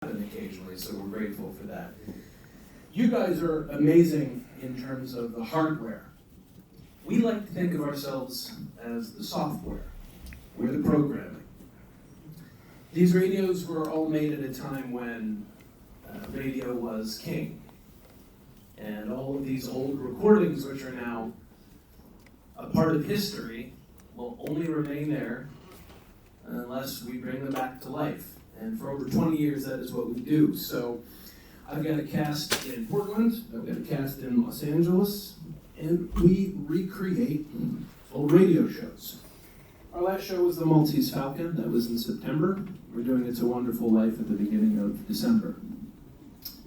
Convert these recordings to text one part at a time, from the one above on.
occasionally, so we're grateful for that. You guys are amazing in terms of the hardware. We like to think of ourselves as the software. We're the programming. These radios were all made at a time when radio was king. And all of these old recordings, which are now a part of history, will only remain there unless we bring them back to life. And for over 20 years, that is what we do. So I've got a cast in Portland, I've got a cast in Los Angeles, and we recreate old radio shows. Our last show was the Maltese Falcon. That was in September. We're doing It's a Wonderful Life at the beginning of December.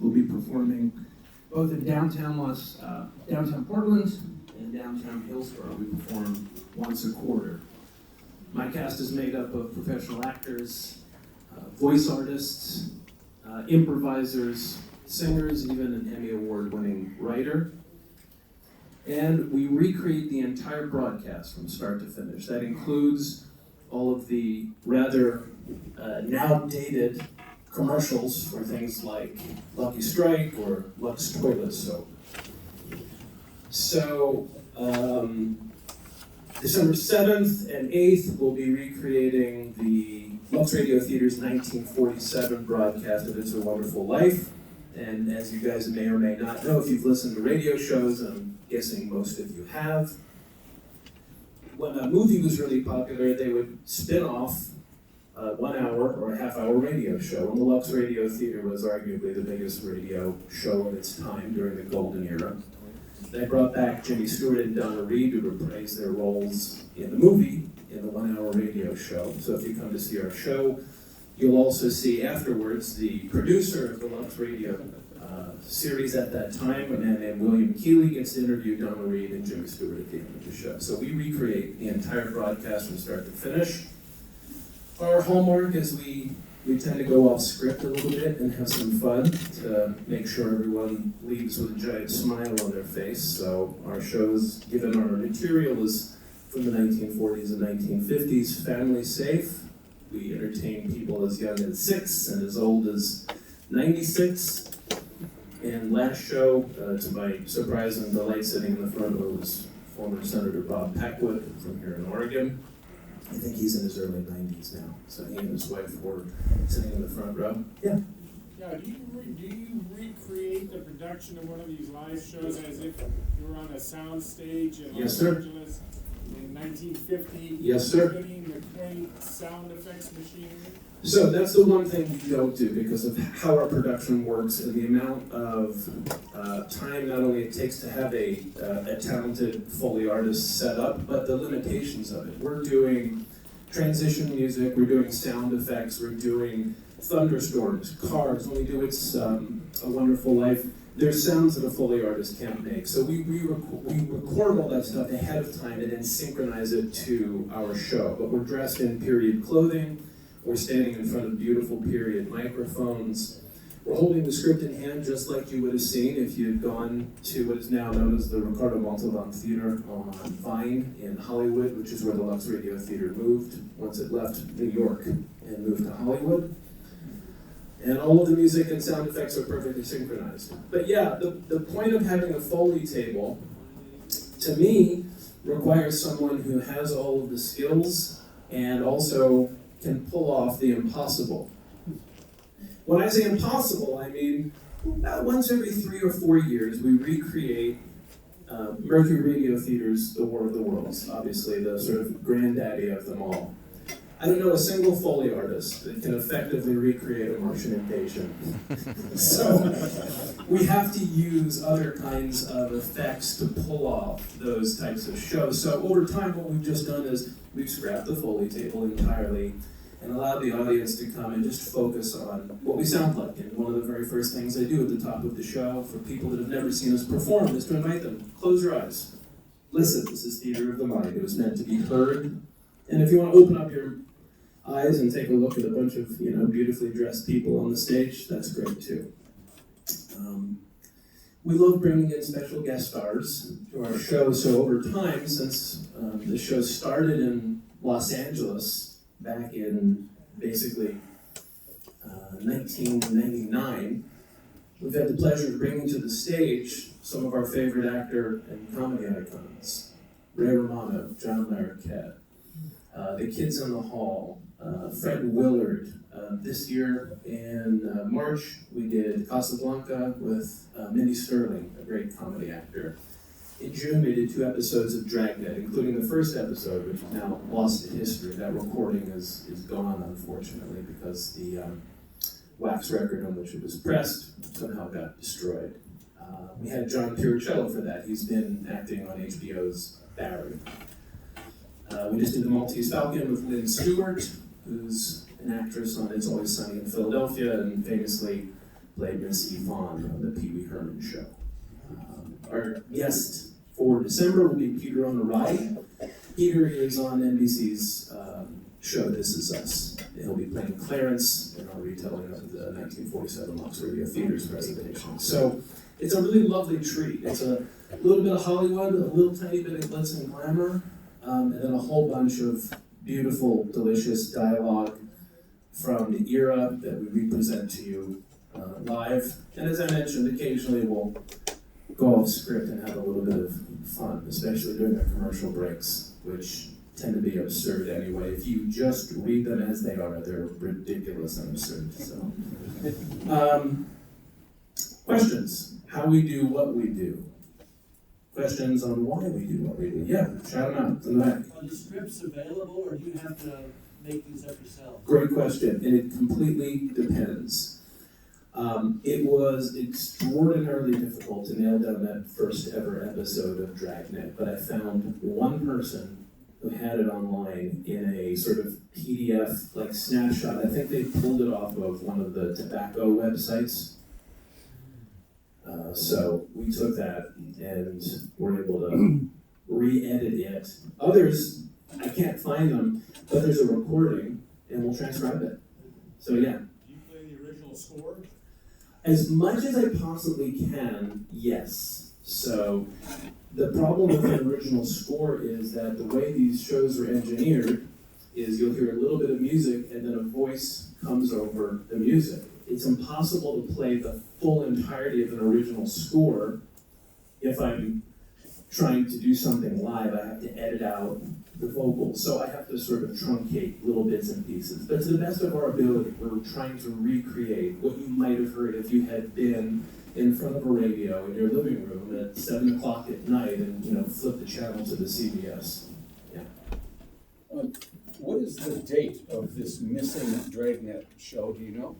We'll be performing both in downtown Portland and downtown Hillsborough. We perform once a quarter. My cast is made up of professional actors, voice artists, improvisers, singers, even an Emmy Award-winning writer. And we recreate the entire broadcast from start to finish. That includes all of the rather now dated commercials for things like Lucky Strike or Lux Toilet Soap. So, December 7th and 8th, we'll be recreating the Lux Radio Theater's 1947 broadcast of It's a Wonderful Life. And as you guys may or may not know, if you've listened to radio shows, and I'm guessing most of you have, when a movie was really popular, they would spin off a 1 hour or a half-hour radio show. And the Lux Radio Theater was arguably the biggest radio show of its time during the golden era. They brought back Jimmy Stewart and Donna Reed to reprise their roles in the movie in the 1 hour radio show. So if you come to see our show, you'll also see afterwards the producer of the Lux Radio series at that time, a man named William Keeley, gets to interview Donna Reed and Jimmy Stewart at the end of the show. So we recreate the entire broadcast from start to finish. Our hallmark is we tend to go off script a little bit and have some fun to make sure everyone leaves with a giant smile on their face. So our shows, given our material is from the 1940s and 1950s, family safe. We entertain people as young as 6 and as old as 96. And last show, to my surprise and delight, sitting in the front row was former Senator Bob Packwood from here in Oregon. I think he's in his early 90s now. So he and his wife were sitting in the front row. Yeah. Yeah, do you recreate the production of one of these live shows as if you were on a sound stage in Yes, Los sir. Angeles in 1950? Yes, sir. Including the quaint sound effects machinery? So that's the one thing we don't do because of how our production works and the amount of time not only it takes to have a talented Foley artist set up, but the limitations of it. We're doing transition music, we're doing sound effects, we're doing thunderstorms, cars. When we do It's a Wonderful Life, there's sounds that a Foley artist can't make. So we record all that stuff ahead of time and then synchronize it to our show. But we're dressed in period clothing. We're standing in front of beautiful period microphones. We're holding the script in hand just like you would have seen if you'd gone to what is now known as the Ricardo Montalban Theater on Vine in Hollywood, which is where the Lux Radio Theater moved once it left New York and moved to Hollywood. And all of the music and sound effects are perfectly synchronized. But yeah, the point of having a Foley table, to me, requires someone who has all of the skills and also can pull off the impossible. When I say impossible, I mean once every 3 or 4 years we recreate Mercury Radio Theater's The War of the Worlds, obviously the sort of granddaddy of them all. I don't know a single Foley artist that can effectively recreate a Martian invasion. So we have to use other kinds of effects to pull off those types of shows. So over time what we've just done is we've scrapped the Foley table entirely and allowed the audience to come and just focus on what we sound like. And one of the very first things I do at the top of the show for people that have never seen us perform is to invite them, close your eyes. Listen, this is theater of the mind. It was meant to be heard. And if you want to open up your eyes and take a look at a bunch of beautifully dressed people on the stage, that's great too. We love bringing in special guest stars to our show. So over time, since the show started in Los Angeles back in basically 1999, we've had the pleasure of bringing to the stage some of our favorite actor and comedy icons. Ray Romano, John Larroquette, the Kids in the Hall, Fred Willard. This year in March, we did Casablanca with Mindy Sterling, a great comedy actor. In June, we did 2 episodes of Dragnet, including the first episode, which is now lost to history. That recording is gone, unfortunately, because the wax record on which it was pressed somehow got destroyed. We had John Puricello for that. He's been acting on HBO's Barry. We just did The Maltese Falcon with Lynn Stewart, who's an actress on It's Always Sunny in Philadelphia and famously played Miss Yvonne on the Pee Wee Herman Show. Our guest for December will be Peter on the Ride. Peter is on NBC's show This Is Us. He'll be playing Clarence in our retelling of the 1947 Lux Radio Theater's presentation. So it's a really lovely treat. It's a little bit of Hollywood, a little tiny bit of glitz and glamour, and then a whole bunch of beautiful, delicious dialogue from the era that we represent to you live. And as I mentioned, occasionally we'll go off script and have a little bit of fun, especially during the commercial breaks, which tend to be absurd anyway. If you just read them as they are, they're ridiculous and absurd. So, questions? How we do what we do. Questions on why we do what we do. Yeah, shout them out in the back. Are the scripts available, or do you have to make these up yourself? Great question, and it completely depends. It was extraordinarily difficult to nail down that first ever episode of Dragnet, but I found one person who had it online in a sort of PDF, like snapshot. I think they pulled it off of one of the tobacco websites. So we took that and were able to re-edit it. Others, I can't find them, but there's a recording, and we'll transcribe it. So yeah. Do you play the original score? As much as I possibly can, yes. So the problem with the original score is that the way these shows are engineered is you'll hear a little bit of music and then a voice comes over the music. It's impossible to play the full entirety of an original score if I'm trying to do something live. I have to edit out the vocals, so I have to sort of truncate little bits and pieces. But to the best of our ability, we're trying to recreate what you might have heard if you had been in front of a radio in your living room at 7 o'clock at night and flip the channel to the CBS. Yeah. What is the date of this missing Dragnet show? Do you know?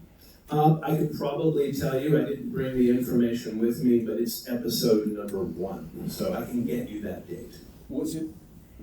I could probably tell you. I didn't bring the information with me, but it's episode number 1, so I can get you that date. Was it?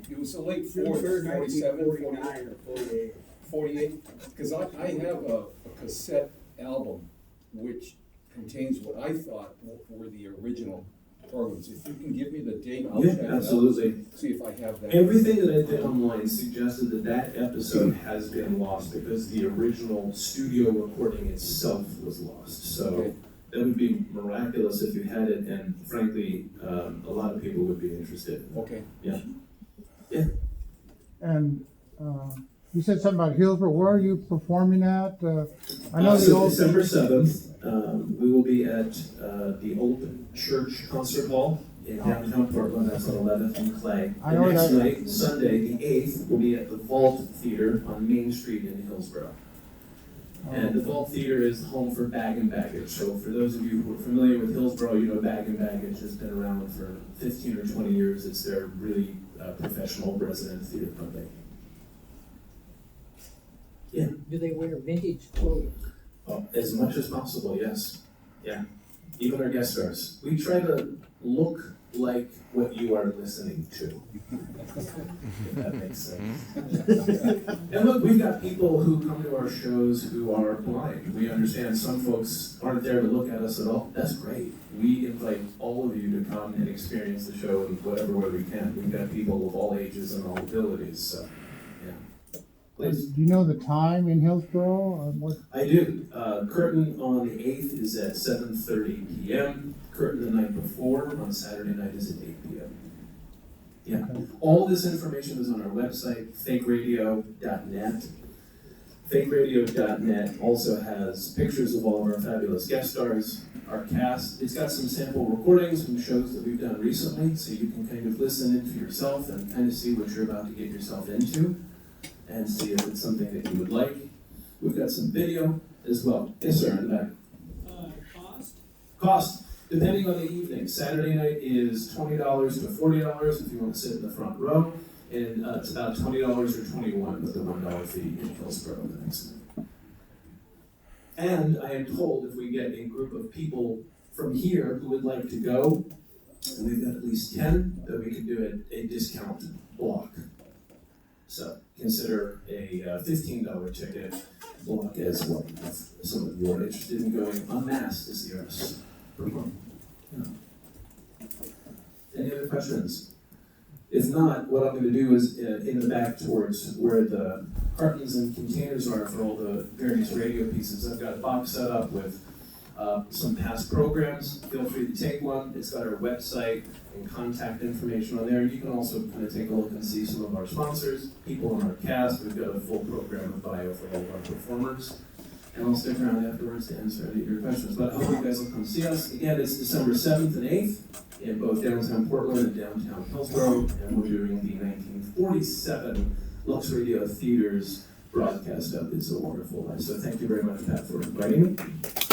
It was a late 40s, 47, 49, or 48. 48? Because I have a cassette album which contains what I thought were the original programs. If you can give me the date, I'll check it out. Absolutely. See if I have that. Everything that I did online suggested that episode has been lost because the original studio recording itself was lost. So Okay. that would be miraculous if you had it, and frankly, a lot of people would be interested. Okay. Yeah. And you said something about Hillsborough. Where are you performing at? I know the So old. December 7th, we will be at the Old Church Concert Hall in downtown Portland. That's on 11th and Clay. I The know next that. night, Sunday, the 8th, will be at the Vault Theater on Main Street in Hillsborough. And the Vault Theater is home for Bag and Baggage. So for those of you who are familiar with Hillsborough, you know Bag and Baggage has been around for 15 or 20 years. It's their really professional resident theater company. Yeah. Do they wear vintage clothing? As much as possible, yes. Yeah. Even our guest stars. We try to look like what you are listening to. If that makes sense. And look, we've got people who come to our shows who are blind. We understand some folks aren't there to look at us at all. That's great. We invite all of you to come and experience the show in whatever way we can. We've got people of all ages and all abilities, so yeah. Please. Do you know the time in Hillsborough? I do. Curtain on the 8th is at 7:30 p.m. Curtain the night before on Saturday night is at 8 p.m. Yeah. Okay. All this information is on our website, fakeradio.net. fakeradio.net also has pictures of all of our fabulous guest stars, our cast. It's got some sample recordings from shows that we've done recently, so you can kind of listen in for yourself and kind of see what you're about to get yourself into and see if it's something that you would like. We've got some video as well. Yes, sir, in the back. Cost? Cost, depending on the evening. Saturday night is $20 to $40 if you want to sit in the front row, and it's about $20 or $21 with the $1 fee in Hillsborough the next night. And I am told if we get a group of people from here who would like to go, and we've got at least 10, that we could do a discount block. So consider a $15 ticket block as well, if some of you are interested in going en masse to see us perform. Yeah. Any other questions? If not, what I'm going to do is in the back towards where the cartons and containers are for all the various radio pieces, I've got a box set up with some past programs. Feel free to take one. It's got our website and contact information on there. You can also kind of take a look and see some of our sponsors, people on our cast. We've got a full program of bio for all of our performers. And I'll stick around afterwards to answer any of your questions. But I hope you guys will come see us. Again, it's December 7th and 8th in both downtown Portland and downtown Hillsborough. And we're doing the 1947 Lux Radio Theater's broadcast of It's a Wonderful Life. So thank you very much, Pat, for inviting me.